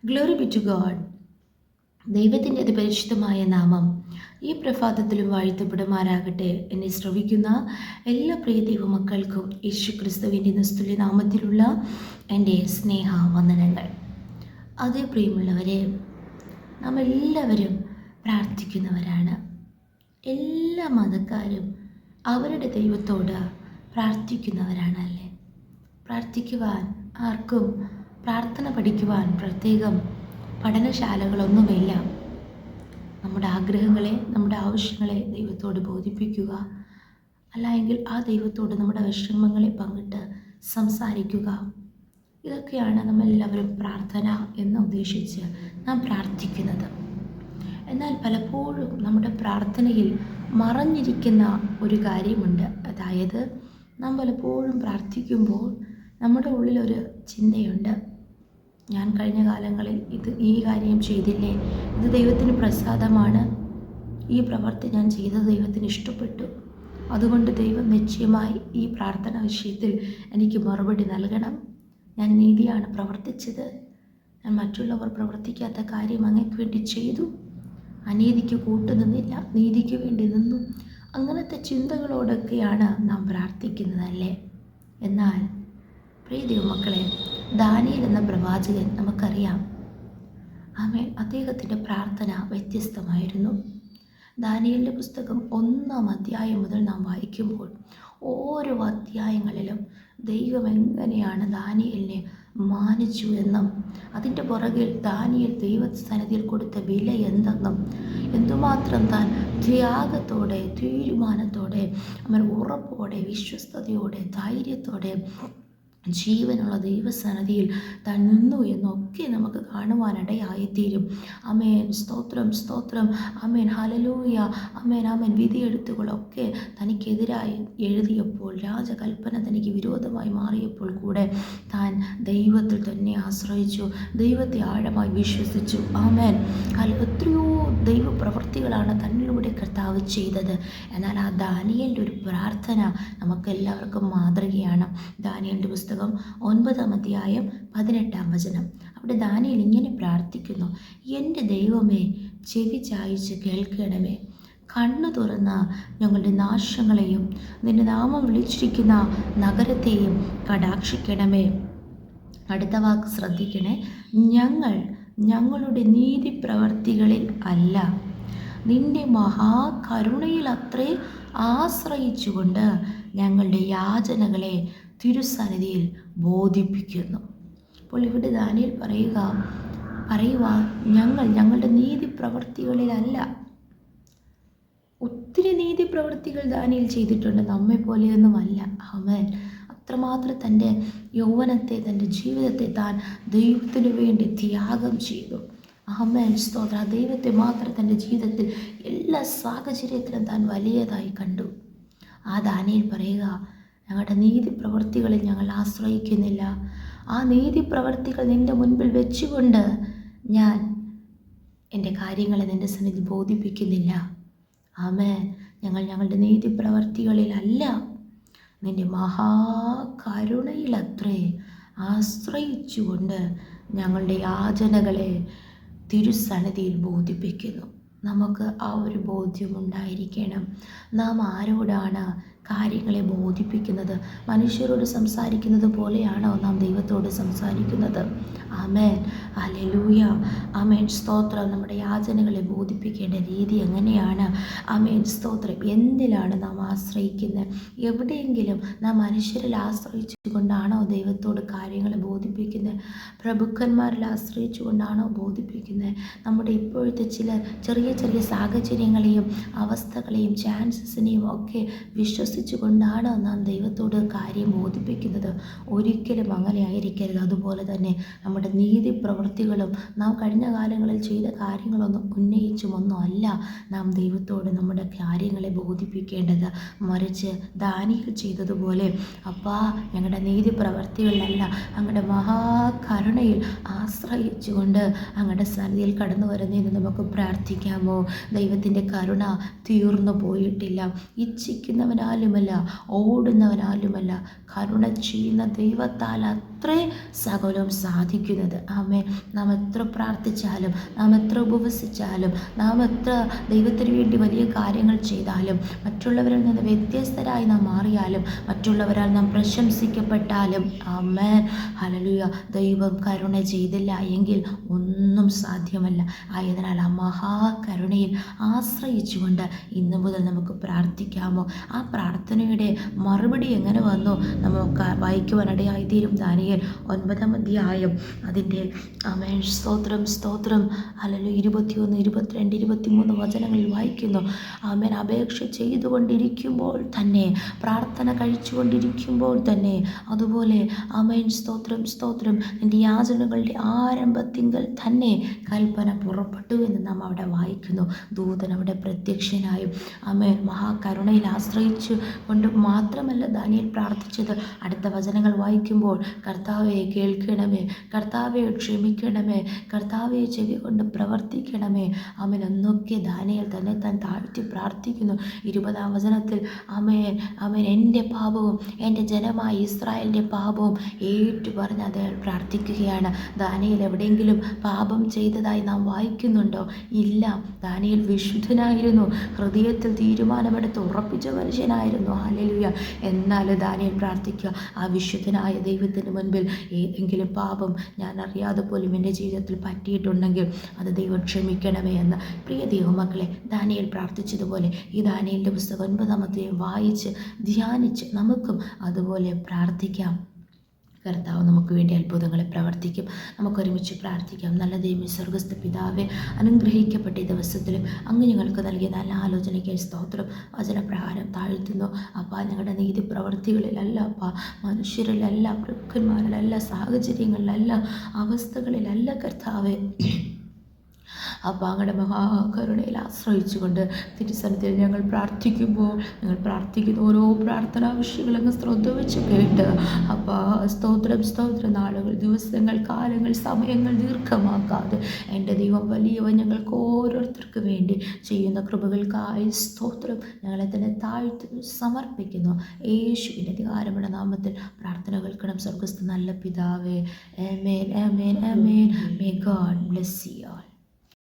Glory B to God. ദൈവത്തിൻ്റെ അതിപരിശുദ്ധമായ നാമം ഈ പ്രഭാതത്തിലും വാഴ്ത്തപ്പെടുമാറാകട്ടെ. എന്നെ ശ്രവിക്കുന്ന എല്ലാ പ്രിയ ദൈവമക്കൾക്കും യേശു ക്രിസ്തുവിൻ്റെ നിസ്തുല്യ നാമത്തിലുള്ള എൻ്റെ സ്നേഹ വന്ദനങ്ങൾ. അതേ പ്രിയമുള്ളവരെ, നാം എല്ലാവരും പ്രാർത്ഥിക്കുന്നവരാണ്. എല്ലാ മതക്കാരും അവരുടെ ദൈവത്തോട് പ്രാർത്ഥിക്കുന്നവരാണ് അല്ലേ? പ്രാർത്ഥിക്കുവാൻ ആർക്കും പ്രാർത്ഥന പഠിക്കുവാൻ പ്രത്യേകം പഠനശാലകളൊന്നുമില്ല. നമ്മുടെ ആഗ്രഹങ്ങളെ, നമ്മുടെ ആവശ്യങ്ങളെ ദൈവത്തോട് ബോധിപ്പിക്കുക, അല്ല എങ്കിൽ ആ ദൈവത്തോട് നമ്മുടെ വിഷമങ്ങളെ പങ്കിട്ട് സംസാരിക്കുക. ഇതൊക്കെയാണ് നമ്മളെല്ലാവരും പ്രാർത്ഥന എന്ന് ഉദ്ദേശിച്ച് നാം പ്രാർത്ഥിക്കുന്നത്. എന്നാൽ പലപ്പോഴും നമ്മുടെ പ്രാർത്ഥനയിൽ മറഞ്ഞിരിക്കുന്ന ഒരു കാര്യമുണ്ട്. അതായത് നാം പലപ്പോഴും പ്രാർത്ഥിക്കുമ്പോൾ നമ്മുടെ ഉള്ളിലൊരു ചിന്തയുണ്ട്, ഞാൻ കഴിഞ്ഞ കാലങ്ങളിൽ ഈ കാര്യം ചെയ്തില്ലേ, ഇത് ദൈവത്തിന് പ്രസാദമാണ്, ഈ പ്രവൃത്തി ഞാൻ ചെയ്തത് ദൈവത്തിന് ഇഷ്ടപ്പെട്ടു, അതുകൊണ്ട് ദൈവം നിശ്ചയമായി ഈ പ്രാർത്ഥന വിഷയത്തിൽ എനിക്ക് മറുപടി നൽകണം, ഞാൻ നീതിയാണ് പ്രവർത്തിച്ചത്, ഞാൻ മറ്റുള്ളവർ പ്രവർത്തിക്കാത്ത കാര്യം അങ്ങേക്ക് വേണ്ടി ചെയ്തു, അനീതിക്ക് കൂട്ടുനിന്നില്ല, നീതിക്ക് വേണ്ടി നിന്നു. അങ്ങനത്തെ ചിന്തകളോടൊക്കെയാണ് നാം പ്രാർത്ഥിക്കുന്നതല്ലേ? എന്നാൽ പ്രിയ ദൈവമക്കളെ, ദാനിയേൽ എന്ന പ്രവാചകൻ നമുക്കറിയാം. അദ്ദേഹത്തിൻ്റെ പ്രാർത്ഥന വ്യത്യസ്തമായിരുന്നു. ദാനിയേലിൻ്റെ പുസ്തകം 1-ാം അധ്യായം മുതൽ നാം വായിക്കുമ്പോൾ ഓരോ അധ്യായങ്ങളിലും ദൈവം എങ്ങനെയാണ് ദാനിയേലിനെ മാനിച്ചു എന്നും അതിൻ്റെ പുറകിൽ ദാനിയേൽ ദൈവസന്നിധിയിൽ കൊടുത്ത വില എന്തെന്നും എന്തുമാത്രം താൻ ത്യാഗത്തോടെ, തീരുമാനത്തോടെ, ഉറപ്പോടെ, വിശ്വസ്തയോടെ, ധൈര്യത്തോടെ ജീവനുള്ള ദൈവസന്നിധിയിൽ താൻ നിന്നു എന്നൊക്കെ നമുക്ക് കാണുവാനിടയായിത്തീരും. ആമേൻ, സ്തോത്രം, സ്തോത്രം, ആമേൻ, ഹല്ലേലൂയ, ആമേൻ, ആമേൻ. വിധിയെഴുത്തുകളൊക്കെ തനിക്കെതിരായി എഴുതിയപ്പോൾ, രാജകൽപ്പന തനിക്ക് വിരോധമായി മാറിയപ്പോൾ കൂടെ താൻ ദൈവത്തിൽ തന്നെ ആശ്രയിച്ചു, ദൈവത്തെ ആഴമായി വിശ്വസിച്ചു. ആമേൻ. എത്രയോ ദൈവപ്രവൃത്തികളാണ് തന്നിലൂടെ കർത്താവ് ചെയ്തത്. എന്നാൽ ആ ദാനിയേലിൻ്റെ ഒരു പ്രാർത്ഥന നമുക്കെല്ലാവർക്കും മാതൃകയാണ്. ദാനിയേലിൻ്റെ പുസ്തകം 9-ാം അധ്യായം 18-ാം വചനം. അവിടെ ദാനിയേൽ ഇങ്ങനെ പ്രാർത്ഥിക്കുന്നു: എൻ്റെ ദൈവമേ, ചെവി ചായിച്ച് കേൾക്കണമേ, കണ്ണു തുറന്ന് ഞങ്ങളുടെ നാശങ്ങളെയും നിന്റെ നാമം വിളിച്ചിരിക്കുന്ന നഗരത്തെയും കടാക്ഷിക്കണമേ. അടുത്ത വാക്ക് ശ്രദ്ധിക്കണേ. ഞങ്ങളുടെ നീതി പ്രവർത്തികളിൽ അല്ല, നിന്റെ മഹാകരുണയിൽ അത്രേ ആശ്രയിച്ചുകൊണ്ട് ഞങ്ങളുടെ യാചനകളെ തിരുസന്നിധിയിൽ ബോധിപ്പിക്കുന്നു. അപ്പോൾ ഇവിടെ ദാനിയേൽ പറയുക ഞങ്ങളുടെ നീതി പ്രവർത്തികളിലല്ല. ഒത്തിരി നീതി പ്രവർത്തികൾ ദാനിയേൽ ചെയ്തിട്ടുണ്ട്, നമ്മെ പോലെയൊന്നുമല്ല. അവൻ അത്രമാത്രം തൻ്റെ യൗവനത്തെ, തൻ്റെ ജീവിതത്തെ താൻ ദൈവത്തിനു വേണ്ടി ത്യാഗം ചെയ്തു. ആമേൻ, സ്തോത്ര. ദൈവത്തെ മാത്രം തൻ്റെ ജീവിതത്തിൽ എല്ലാ സാഹചര്യത്തിലും താൻ വലിയതായി കണ്ടു. ആ ദാനിയേൽ പറയുക, ഞങ്ങളുടെ നീതി പ്രവൃത്തികളിൽ ഞങ്ങൾ ആശ്രയിക്കുന്നില്ല. ആ നീതി പ്രവൃത്തികൾ നിൻ്റെ മുൻപിൽ വെച്ചുകൊണ്ട് ഞാൻ എൻ്റെ കാര്യങ്ങളെ നിൻ്റെ സന്നിധി ബോധിപ്പിക്കുന്നില്ല. ആമേൻ. ഞങ്ങളുടെ നീതി പ്രവൃത്തികളിലല്ല, നിൻ്റെ മഹാകരുണയിലത്രേ ആശ്രയിച്ചുകൊണ്ട് ഞങ്ങളുടെ യാചനകളെ തിരുസന്നിധിയിൽ ബോധിപ്പിക്കുന്നു. നമുക്ക് ആ ഒരു ബോധ്യമുണ്ടായിരിക്കണം. നാം ആരോടാണ് കാര്യങ്ങളെ ബോധിപ്പിക്കുന്നത്? മനുഷ്യരോട് സംസാരിക്കുന്നത് പോലെയാണോ നാം ദൈവത്തോട് സംസാരിക്കുന്നത്? ആമേൻ, ഹല്ലേലൂയ, ആമേൻ, സ്തോത്രം. നമ്മുടെ യാചനകളെ ബോധിപ്പിക്കേണ്ട രീതി എങ്ങനെയാണ്? ആമേൻ, സ്തോത്രം. എന്തിലാണ് നാം ആശ്രയിക്കുന്നത്? എവിടെയെങ്കിലും നാം മനുഷ്യരിൽ ആശ്രയിച്ചുകൊണ്ടാണോ ദൈവത്തോട് കാര്യങ്ങളെ ബോധിപ്പിക്കുന്നത്? പ്രഭുക്കന്മാരിൽ ആശ്രയിച്ചുകൊണ്ടാണോ ബോധിപ്പിക്കുന്നത്? നമ്മുടെ ഇപ്പോഴത്തെ ചില ചെറിയ ചെറിയ സാഹചര്യങ്ങളെയും അവസ്ഥകളെയും ചാൻസസിനെയും ഒക്കെ വിശ്വസിച്ചുകൊണ്ടാണ് നാം ദൈവത്തോട് കാര്യം ബോധിപ്പിക്കുന്നത്? ഒരിക്കലും അങ്ങനെ ആയിരിക്കരുത്. അതുപോലെ തന്നെ നമ്മുടെ നീതി പ്രവൃത്തികളും നാം കഴിഞ്ഞ കാലങ്ങളിൽ ചെയ്ത കാര്യങ്ങളൊന്നും ഉന്നയിച്ചുമൊന്നും അല്ല നാം ദൈവത്തോട് നമ്മുടെ കാര്യങ്ങളെ ബോധിപ്പിക്കേണ്ടത്. മറിച്ച് ദാനിയേൽ ചെയ്തതുപോലെ, അപ്പാ, ഞങ്ങളുടെ നീതി പ്രവൃത്തികളിലല്ല, അങ്ങയുടെ മഹാകരുണയിൽ ആശ്രയിച്ചുകൊണ്ട് അങ്ങയുടെ സന്നിധിയിൽ കടന്നു വരുന്നതെന്ന് നമുക്ക് പ്രാർത്ഥിക്കാമോ? ദൈവത്തിൻ്റെ കരുണ തീർന്നു പോയിട്ടില്ല. ഇച്ഛിക്കുന്നവനാലുമല്ല, ഓടുന്നവനാലുമല്ല, കരുണ ചെയ്യുന്ന ദൈവത്താൽ അത്രേ സകലവും സാധിക്കുന്നത്. ആമേൻ. നാം എത്ര പ്രാർത്ഥിച്ചാലും, നാം എത്ര ഉപവസിച്ചാലും, നാം എത്ര ദൈവത്തിന് വേണ്ടി വലിയ കാര്യങ്ങൾ ചെയ്താലും, മറ്റുള്ളവരിൽ നിന്ന് വ്യത്യസ്തരായി നാം മാറിയാലും, മറ്റുള്ളവരാൽ നാം പ്രശംസിക്കപ്പെട്ടാലും, ആമേൻ, ഹല്ലേലൂയ, ദൈവം കരുണ ചെയ്തില്ല എങ്കിൽ ഒന്നും സാധ്യമല്ല. ആയതിനാൽ ആ മഹാകരുണയിൽ ആശ്രയിച്ചുകൊണ്ട് ഇന്നു മുതൽ നമുക്ക് പ്രാർത്ഥിക്കാമോ? ആ പ്രാർത്ഥനയുടെ മറുപടി എങ്ങനെ വന്നു നമുക്ക് വായിക്കുവാനിടയായിത്തീരും. ദാനിയേൽ 9-ാം അധ്യായം അതിൻ്റെ ആമേൻ, സ്തോത്രം സ്തോത്രം, ഹല്ലേലൂയ, 21, 22, 23 വചനങ്ങളിൽ വായിക്കുന്നു. ആമേൻ. അപേക്ഷ ചെയ്തുകൊണ്ടിരിക്കുമ്പോൾ തന്നെ, പ്രാർത്ഥന കഴിച്ചുകൊണ്ടിരിക്കുമ്പോൾ തന്നെ, അതുപോലെ ആമേൻ, സ്തോത്രം സ്തോത്രം, നിന്റെ യാചനകളുടെ ആരംഭത്തിങ്കൽ തന്നെ കൽപ്പന പുറപ്പെട്ടു എന്ന് നാം അവിടെ വായിക്കുന്നു. ദൂതൻ അവിടെ പ്രത്യക്ഷനായും ആമേൻ മഹാകരുണയിൽ ആശ്രയിച്ചു കൊണ്ട് മാത്രമല്ല ദാനിയേൽ പ്രാർത്ഥിച്ചത്. അടുത്ത വചനങ്ങൾ വായിക്കുമ്പോൾ, കർത്താവെ കേൾക്കണമേ, കർത്താവെ ക്ഷമിക്കണമേ, കർത്താവെ ചെവി കൊണ്ട് പ്രവർത്തിക്കണമേ, ആമേൻ എന്നൊക്കെ ദാനിയേൽ തന്നെ താൻ താഴ്ത്തി പ്രാർത്ഥിക്കുന്നു. 20-ാം വചനത്തിൽ ആമേൻ ആമേൻ, എൻ്റെ പാപവും എൻ്റെ ജനമായ ഇസ്രായേലിൻ്റെ പാപവും ഏറ്റുപറഞ്ഞ് അദ്ദേഹം പ്രാർത്ഥിക്കുകയാണ്. ദാനിയേൽ എവിടെയെങ്കിലും പാപം ചെയ്തതായി നാം വായിക്കുന്നുണ്ടോ? ഇല്ല. ദാനിയേൽ വിശുദ്ധനായിരുന്നു, ഹൃദയത്തിൽ തീരുമാനമെടുത്ത് ഉറപ്പിച്ച മനുഷ്യനായിരുന്നു. ഹല്ലേലൂയ. എന്നാൽ ദാനിയേൽ പ്രാർത്ഥിക്കുക, ആ വിശുദ്ധനായ ദൈവത്തിന് മുൻപിൽ ഏതെങ്കിലും പാപം ഞാൻ അറിയാതെ പോലും എൻ്റെ ജീവിതത്തിൽ പറ്റിയിട്ടുണ്ടെങ്കിൽ അത് ദൈവം ക്ഷമിക്കണമേ എന്ന്. പ്രിയ ദൈവമക്കളെ, ദാനിയേൽ പ്രാർത്ഥിച്ചതുപോലെ ഈ ദാനിയേലിൻ്റെ പുസ്തകം 9-ാം അധ്യായം വായിച്ച് ധ്യാനിച്ച് നമുക്കും അതുപോലെ പ്രാർത്ഥിക്കാം. കർത്താവ് നമുക്ക് വേണ്ടി അത്ഭുതങ്ങളെ പ്രവർത്തിക്കും. നമുക്കൊരുമിച്ച് പ്രാർത്ഥിക്കാം. നല്ല ദൈവമേ, സ്വർഗ്ഗസ്ഥ പിതാവേ, അനുഗ്രഹിക്കപ്പെട്ട ഈ ദിവസത്തിലും അങ്ങ് ഞങ്ങൾക്ക് നൽകിയ നല്ല ആലോചനയ്ക്കായി സ്തോത്രം. വചനപ്രകാരം താഴ്ത്തുന്നു അപ്പാ. ഞങ്ങളുടെ നീതി പ്രവൃത്തികളിലല്ല അപ്പാ, മനുഷ്യരിലല്ല, പ്രഭുക്കന്മാരിലല്ല, സാഹചര്യങ്ങളിലല്ല, അവസ്ഥകളിലല്ല കർത്താവേ, അപ്പോൾ അങ്ങയുടെ മഹാകരുണയിൽ ആശ്രയിച്ചുകൊണ്ട് തിരുസന്നിധിയിൽ ഞങ്ങൾ പ്രാർത്ഥിക്കുമ്പോൾ, ഞങ്ങൾ പ്രാർത്ഥിക്കുന്ന ഓരോ പ്രാർത്ഥനാ വിഷയങ്ങൾ അങ്ങ് ശ്രദ്ധ വെച്ച് കേട്ട് അപ്പോൾ സ്തോത്രം സ്തോത്രം, നാളുകൾ, ദിവസങ്ങൾ, കാലങ്ങൾ, സമയങ്ങൾ ദീർഘമാക്കാതെ എൻ്റെ ദൈവം വലിയവൻ ഞങ്ങൾക്ക് ഓരോരുത്തർക്ക് വേണ്ടി ചെയ്യുന്ന കൃപകൾക്കായി സ്തോത്രം. ഞങ്ങളെ തന്നെ താഴ്ത്തി സമർപ്പിക്കുന്നു. യേശുവിൻ്റെ അധികാരമുള്ള നാമത്തിൽ പ്രാർത്ഥന കേൾക്കണം സ്വർഗ്ഗസ്ഥ നല്ല പിതാവേ. ആമേൻ, ആമേൻ, ആമേൻ. May God bless you all.